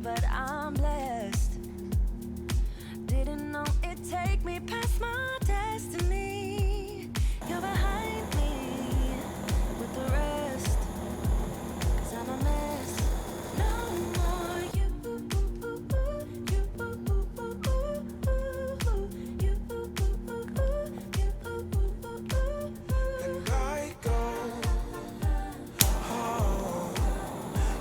but I'm blessed. Didn't know it'd take me past my destiny. You're behind me with the rest, 'cause I'm a mess. No more you, And I go home.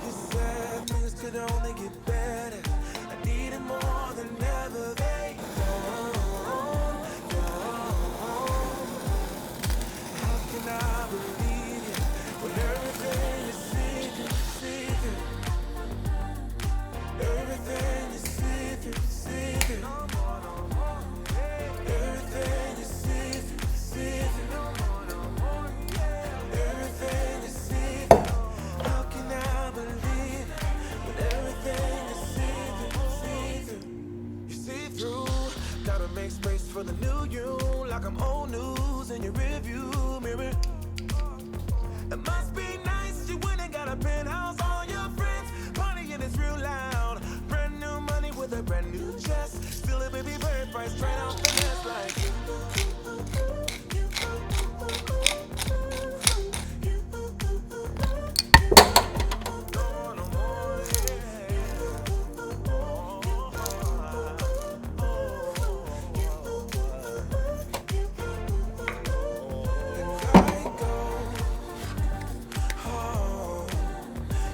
You said things could only get better. I needed more than ever. They don't. How can I believe you when everything is see-through? Everything is see-through. Everything is see-through. Everything is see-through. How can I believe it when everything is see-through? You see through. Gotta make space for the new you, like I'm old news in your rearview mirror. It must be nice you went and got a penthouse. All your friends partying is real loud. Brand new money with a brand new chest. Still a baby bird price straight off the nest like.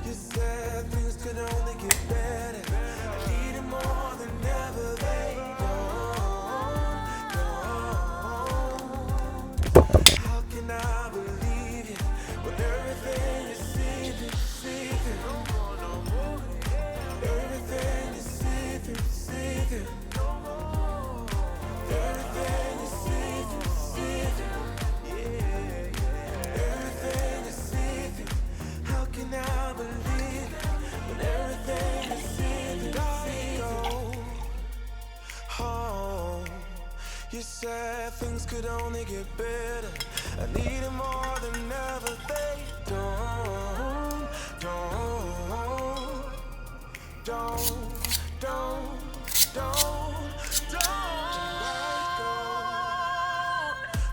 You said things could only get better. I needed more than ever. They don't. How can I believe you when everything is see-through? Everything is see-through. Everything is see-through. Everything is see-through. How can I believe it when everything is see-through? Home. You said things could only get better. I needed more than ever. They don't.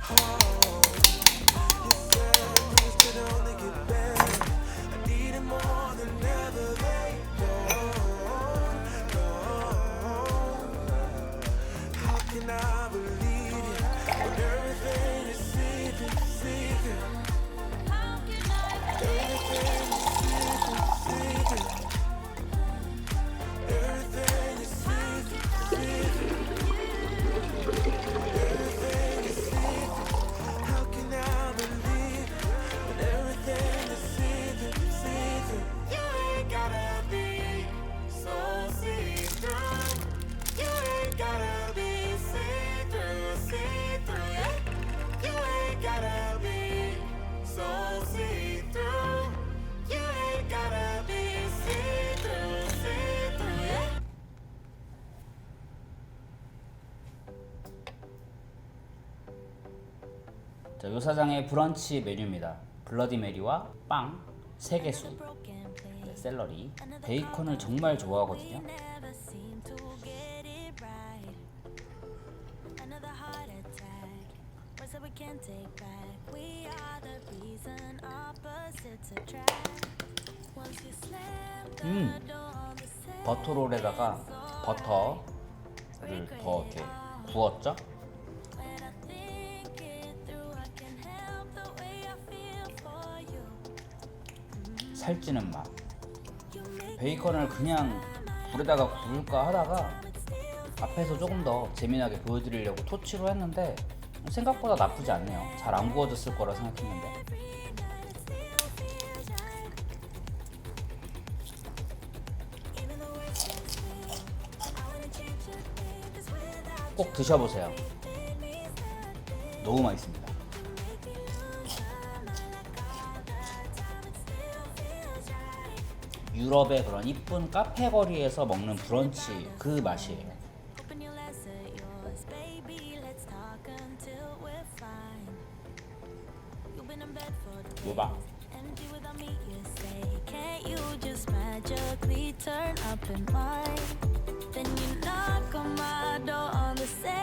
Home. You said things could only get better. I needed more than ever. They don't. How can I believe you when everything is see-through? Everything is see-through. Everything is see-through. Everything is see-through. How can I believe it when everything is see-through? You ain't gotta be so see-through. You ain't gotta be see-through, yeah. You ain't gotta be so see-through. You ain't gotta be see-through, yeah. 자, 요 사장의 브런치 메뉴입니다. 블러디 메리와 빵 3개수, 네, 샐러리. 베이컨을 정말 좋아하거든요. 버터롤에다가 버터를 더 이렇게 구웠죠? 살찌는 맛. 베이컨을 그냥 불에다가 구울까 하다가 앞에서 조금 더 재미나게 보여드리려고 토치로 했는데 생각보다 나쁘지 않네요. 잘 안 구워졌을 거라 생각했는데. 꼭 드셔보세요. 너무 맛있습니다. 유럽의 그런 이쁜 카페 거리에서 먹는 브런치 그 맛이에요. 뭐봐? magically turn up in mine. Then you knock on my door on the same